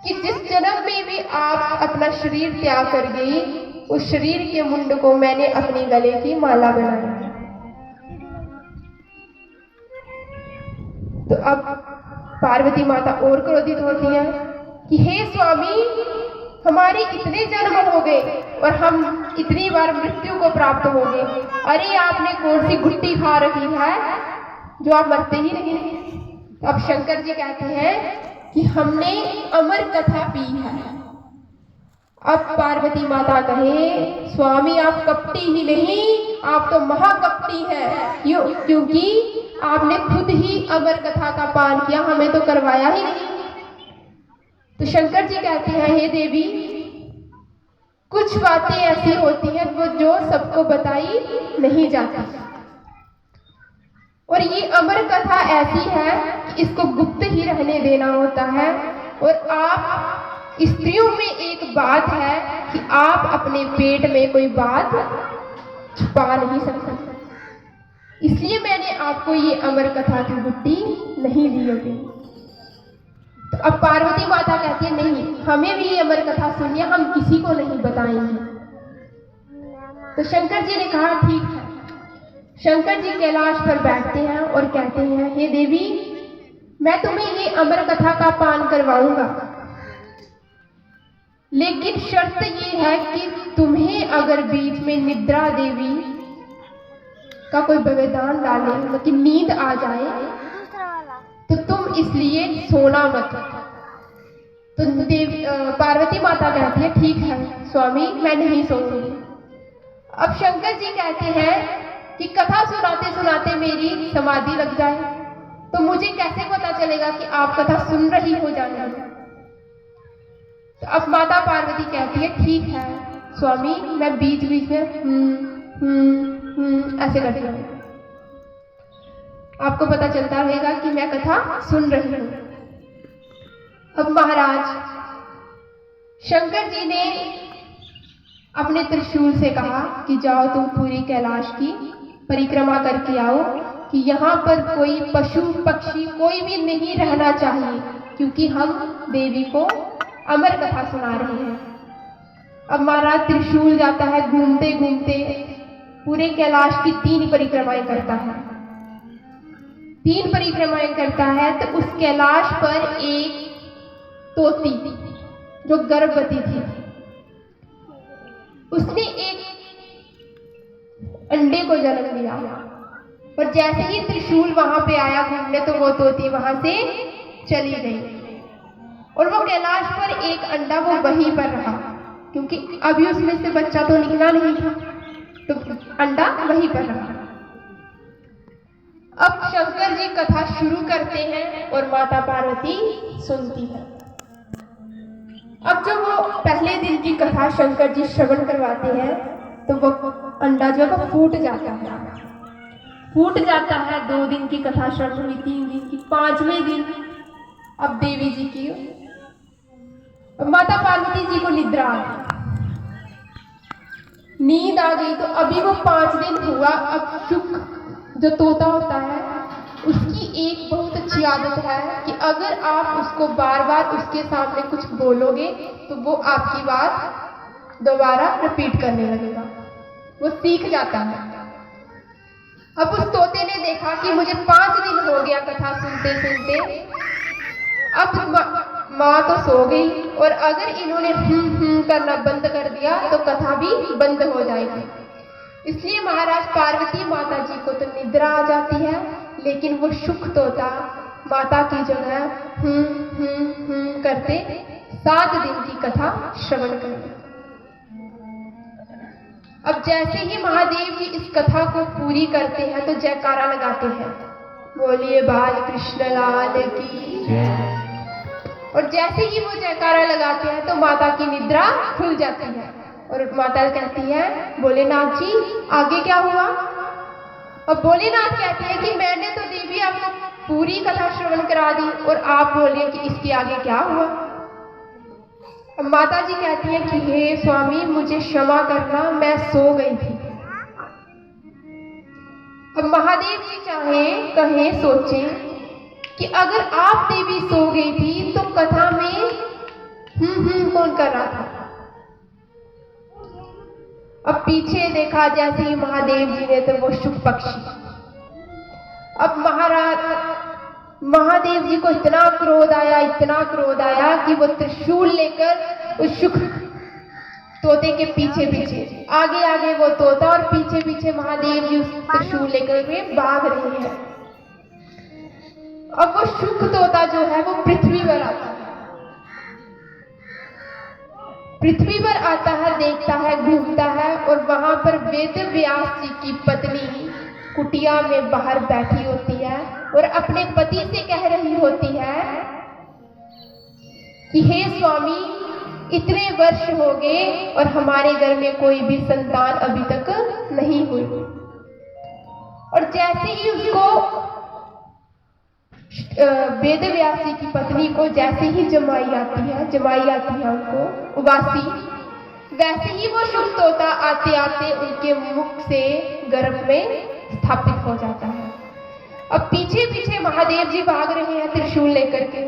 कि जिस जन्म में भी आप अपना शरीर त्याग कर गई, उस शरीर के मुंड को मैंने अपने गले की माला बनाई। तो अब पार्वती माता और क्रोधित होती है कि हे स्वामी, हमारे इतने जन्म हो गए और हम इतनी बार मृत्यु को प्राप्त हो गए, अरे आपने कौन सी गुट्टी खा रखी है जो आप मरते ही नहीं। अब शंकर जी कहते हैं कि हमने अमर कथा पी है। अब पार्वती माता कहे, स्वामी आप कपटी ही नहीं, आप तो महाकपटी हैं, क्योंकि आपने खुद ही अमर कथा का पान किया, हमें तो करवाया ही नहीं। तो शंकर जी कहते हैं, हे देवी, कुछ बातें ऐसी होती हैं वो जो सबको बताई नहीं जाती, और ये अमर कथा ऐसी है कि इसको गुप्त ही रहने देना होता है। और आप स्त्रियों में एक बात है कि आप अपने पेट में कोई बात छुपा नहीं सकते, इसलिए मैंने आपको ये अमर कथा की गुट्टी नहीं दी होगी। तो अब पार्वती माता कहती है, नहीं, हमें भी ये अमर कथा सुनिए, हम किसी को नहीं बताएंगे। तो शंकर जी ने कहा ठीक है। शंकर जी कैलाश पर बैठते हैं और कहते हैं, हे देवी, मैं तुम्हें ये अमर कथा का पान करवाऊंगा, लेकिन शर्त ये है कि तुम्हें अगर बीच में निद्रा देवी का कोई व्यवधान डाले, मतलब नींद आ जाए, तो तुम इसलिए सोना मत। तो पार्वती माता कहती है, ठीक है स्वामी, मैं नहीं सोऊंगी। अब शंकर जी कहते हैं कि कथा सुनाते सुनाते मेरी समाधि लग जाए, तो मुझे कैसे पता चलेगा कि आप कथा सुन रही हो जाने। तो अब माता पार्वती कहती है, ठीक है स्वामी, मैं बीच बीच में ऐसे करती रहूंगी, आपको पता चलता रहेगा कि मैं कथा सुन रही हूं। अब महाराज शंकर जी ने अपने त्रिशूल से कहा कि जाओ तुम पूरी कैलाश की परिक्रमा करके आओ, कि यहाँ पर कोई पशु पक्षी कोई भी नहीं रहना चाहिए, क्योंकि हम देवी को अमर कथा सुना रहे हैं। अब महाराज त्रिशूल जाता है, घूमते घूमते पूरे कैलाश की 3 परिक्रमाएं करता है। 3 परिक्रमाएं करता है तो उस कैलाश पर एक तोती जो गर्भवती थी, उसने एक अंडे को जन्म दिया, और जैसे ही त्रिशूल वहां पे आया घूमने, तो वो तोती वहां से चली गई, और वो कैलाश पर एक अंडा वो वहीं पर रहा, क्योंकि अभी उसमें से बच्चा तो निकला नहीं था, तो अंडा वहीं पर रहा। अब शंकर जी कथा शुरू करते हैं और माता पार्वती सुनती है। अब जब वो पहले दिन की कथा शंकर जी श्रवण करवाते हैं, तो वो अंडा जो है फूट जाता है। 2 दिन की कथा श्रवण हुई, 3 दिन की, 5वें दिन अब देवी जी की, माता पार्वती जी को निद्रा आ गई, नींद आ गई। तो अभी वो 5 दिन हुआ। अब शुक जो तोता होता है, उसकी एक बहुत अच्छी आदत है कि अगर आप उसको बार बार उसके सामने कुछ बोलोगे, तो वो आपकी बात दोबारा रिपीट करने लगेगा, वो सीख जाता है। अब उस तोते ने देखा कि मुझे 5 दिन हो गया कथा सुनते सुनते, अब माँ तो सो गई, और अगर इन्होंने करना बंद कर दिया तो कथा भी बंद हो जाएगी। इसलिए महाराज पार्वती माता जी को तो निद्रा आ जाती है, लेकिन वो शुक तोता माता की जगह करते 7 दिन की कथा श्रवण करते। अब जैसे ही महादेव जी इस कथा को पूरी करते हैं तो जयकारा लगाते हैं, बोलिए बाल कृष्ण लाल की जय। और जैसे ही वो जयकारा लगाते हैं तो माता की निद्रा खुल जाती है, और माता कहती है, भोलेनाथ जी आगे क्या हुआ? और भोलेनाथ कहते हैं कि मैंने तो देवी आपको पूरी कथा श्रवण करा दी, और आप बोलिए कि इसके आगे क्या हुआ? अब माता जी कहती है कि हे स्वामी, मुझे क्षमा करना, मैं सो गई थी। अब महादेव जी चाहे कहें सोचें कि अगर आप देवी सो गई थी तो कथा में फोन कर रहा था। अब पीछे देखा जैसे ही महादेव जी ने, तो वो शुक पक्षी। अब महादेव जी को इतना क्रोध आया कि वो त्रिशूल लेकर उस शुक तोते के पीछे पीछे, आगे वो तोता और पीछे पीछे महादेव जी उस त्रिशूल लेकर के भाग रहे हैं। अब वो शुक तोता जो है वो पृथ्वी पर आता है, देखता है, घूमता है, और वहां पर वेद व्यास जी की पत्नी कुटिया में बाहर बैठी होती है और अपने पति से कह रही होती है कि हे स्वामी, इतने वर्ष हो गए और हमारे घर में कोई भी संतान अभी तक नहीं हुई। और जैसे ही उसको वेद व्यास जी की पत्नी को जैसे ही जमाई आती है उनको उबासी, वैसे ही वो शुक तोता आते आते उनके मुख से गर्भ में स्थापित हो जाता है। अब पीछे पीछे महादेव जी भाग रहे हैं त्रिशूल लेकर के।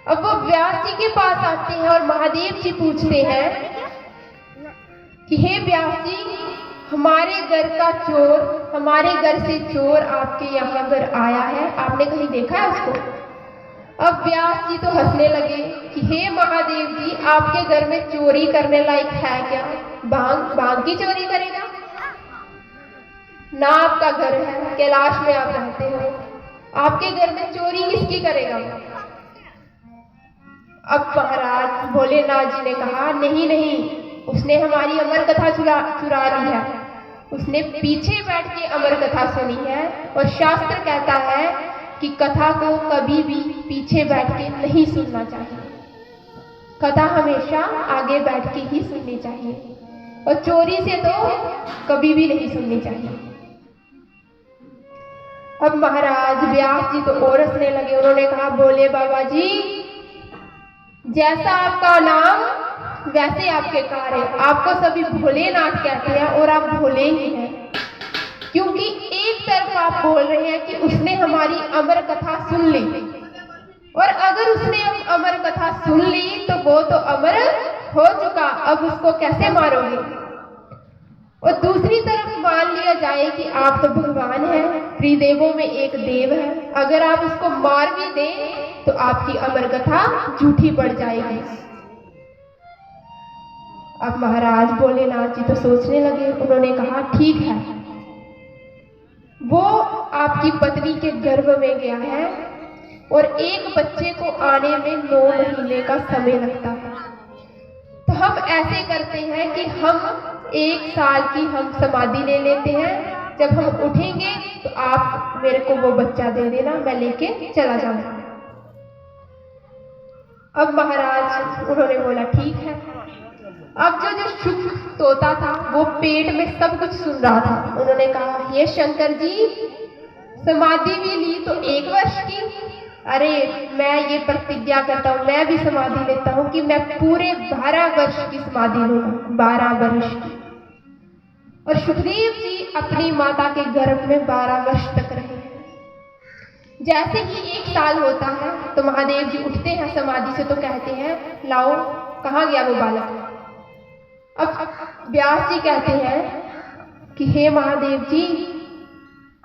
अब वो व्यास जी के पास आते हैं और महादेव जी पूछते हैं कि हे व्यास जी, हमारे घर से चोर आपके यहाँ घर आया है, आपने कहीं देखा है उसको? अब व्यास जी तो हंसने लगे कि हे महादेव जी, आपके घर में चोरी करने लायक है क्या? भांग की चोरी करेगा? ना आपका घर है, कैलाश में आप रहते हो, आपके घर में चोरी किसकी करेगा? अब महाराज भोलेनाथ जी ने कहा, नहीं, उसने हमारी अमर कथा चुरा ली है, उसने पीछे बैठ के अमर कथा सुनी है। और शास्त्र कहता है कि कथा को कभी भी पीछे बैठ के नहीं सुनना चाहिए, कथा हमेशा आगे बैठ के ही सुननी चाहिए, और चोरी से तो कभी भी नहीं सुननी चाहिए। अब महाराज व्यास जी तो और हंसने लगे। उन्होंने कहा, बोले बाबा जी, जैसा आपका नाम वैसे आपके कार्य, आपको सभी भोलेनाथ कहते हैं और आप भोले ही हैं, क्योंकि एक तरफ आप बोल रहे हैं कि उसने हमारी अमर कथा सुन ली, और अगर उसने अमर कथा सुन ली तो वो तो अमर हो चुका, अब उसको कैसे मारोगे? और दूसरी तरफ मान लिया जाए कि आप तो भगवान हैं, त्रिदेवों में एक देव है, अगर आप उसको मार भी दें तो आपकी अमर कथा झूठी पड़ जाएगी। अब महाराज भोलेनाथ जी तो सोचने लगे। उन्होंने कहा, ठीक है, वो आपकी पत्नी के गर्भ में गया है और एक बच्चे को आने में 9 महीने का समय लगता है, तो हम ऐसे करते हैं कि हम 1 साल की हम समाधि ले लेते हैं, जब हम उठेंगे तो आप मेरे को वो बच्चा दे देना, मैं लेके चला जाऊंगा। अब महाराज उन्होंने बोला, ठीक है। अब जो शुक तोता था वो पेट में सब कुछ सुन रहा था। उन्होंने कहा, हे शंकर जी, समाधि भी ली तो 1 वर्ष की, अरे मैं ये प्रतिज्ञा करता हूँ, मैं भी समाधि लेता हूँ कि मैं पूरे 12 वर्ष की समाधि लूंगा, 12 वर्ष की। और सुखदेव जी अपनी माता के गर्भ में 12 वर्ष तक रहे हैं। जैसे ही 1 साल होता है तो महादेव जी उठते हैं समाधि से, तो कहते हैं, लाओ, कहाँ गया वो बालक? अब व्यास जी कहते हैं कि हे महादेव जी,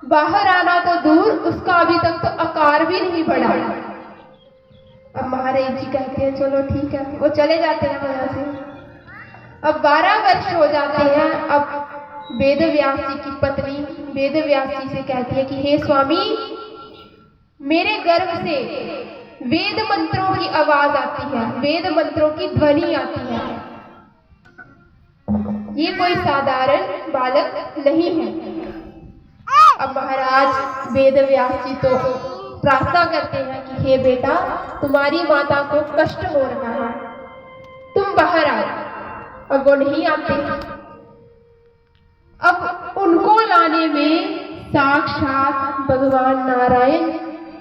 बाहर आना तो दूर, उसका अभी तक तो आकार भी नहीं बढ़ा। अब महादेव जी कहते हैं, चलो ठीक है, वो चले जाते हैं वहां से। अब 12 वर्ष हो जाते हैं। अब वेद व्यास जी की पत्नी वेद व्यास जी से कहती है कि हे स्वामी, मेरे गर्भ से वेद मंत्रों की आवाज आती है, वेद मंत्रों की ध्वनि आती है, ये कोई साधारण बालक नहीं है। अब महाराज वेद व्यास जी तो प्रार्थना करते हैं कि हे बेटा, तुम्हारी माता को कष्ट हो रहा है, तुम बाहर आओ। अब वो नहीं आते। अब उनको लाने में साक्षात भगवान नारायण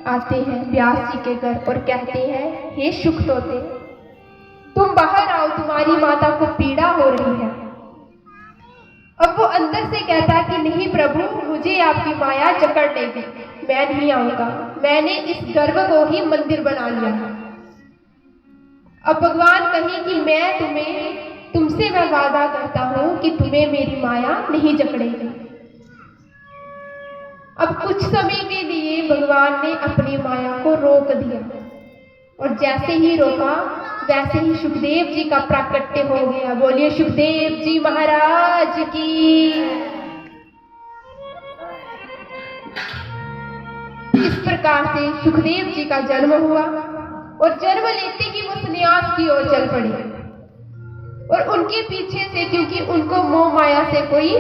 आते हैं व्यास जी के घर और कहते हैं, हे शुक तोते, तुम बाहर आओ, तुम्हारी माता को पीड़ा हो रही है। अब वो अंदर से कहता है कि नहीं प्रभु, मुझे आपकी माया जकड़ लेगी, मैं नहीं आऊंगा, मैंने इस गर्भ को ही मंदिर बना लिया है। अब भगवान कहे कि तुमसे मैं वादा करता हूं कि तुम्हें मेरी माया नहीं जकड़ेगी। अब कुछ समय के लिए भगवान ने अपनी माया को रोक दिया और जैसे ही रोका वैसे ही सुखदेव जी का प्राकट्य हो गया। बोलिए सुखदेव जी महाराज की। इस प्रकार से सुखदेव जी का जन्म हुआ और जन्म लेते ही वो सन्यास की ओर चल पड़े और उनके पीछे से, क्योंकि उनको मोह माया से कोई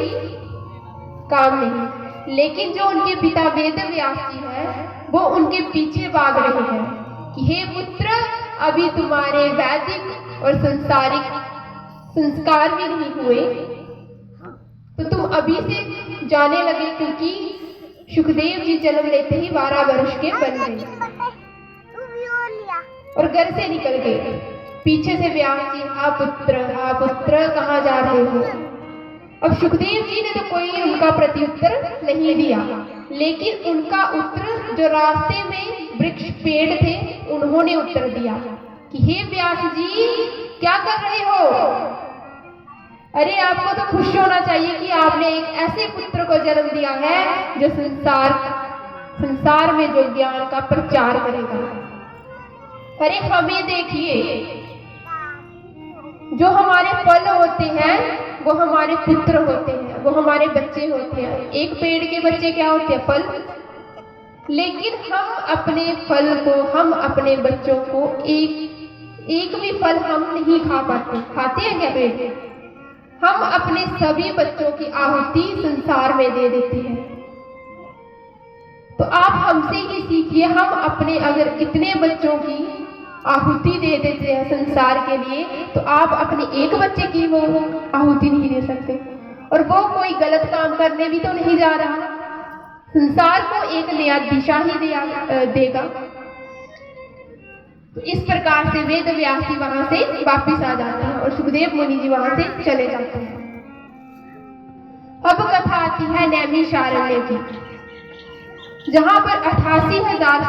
काम नहीं, लेकिन जो उनके पिता वेद व्यास जी हैं वो उनके पीछे भाग रहे हैं कि हे पुत्र, अभी तुम्हारे वैदिक और संसारिक संस्कार भी नहीं हुए तो तुम अभी से जाने लगे, क्योंकि सुखदेव जी जन्म लेते ही 12 वर्ष के बन गए और घर से निकल गए। पीछे से व्यास जी, हा पुत्र कहाँ जा रहे हो? अब सुखदेव जी ने तो कोई उनका प्रत्युत्तर नहीं दिया, लेकिन उनका उत्तर जो रास्ते में वृक्ष पेड़ थे उन्होंने उत्तर दिया कि हे व्यास जी, क्या कर रहे हो? अरे आपको तो खुश होना चाहिए कि आपने एक ऐसे पुत्र को जन्म दिया है जो संसार में जो ज्ञान का प्रचार करेगा। अरे हमें देखिए, जो हमारे फल होते हैं वो हमारे पुत्र होते हैं, वो हमारे बच्चे होते हैं। एक पेड़ के बच्चे क्या होते हैं? फल। लेकिन हम अपने फल को, हम अपने बच्चों को एक भी फल हम नहीं खा पाते। खाते हैं क्या पेड़? हम अपने सभी बच्चों की आहुति संसार में दे देते हैं। तो आप हमसे ही सीखिए, हम अपने अगर इतने बच्चों की आहुति दे देते हैं संसार के लिए, तो आप अपने एक बच्चे की वो आहुति नहीं दे सकते। और वो कोई गलत काम करने भी तो नहीं जा रहा, संसार को एक नया दिशा ही देगा। तो इस प्रकार से वेद व्यास जी वहां से वापिस आ जाते हैं और सुखदेव मुनि जी वहां से चले जाते हैं। अब कथा आती है नैमिषारण्य की, जहां पर 88,000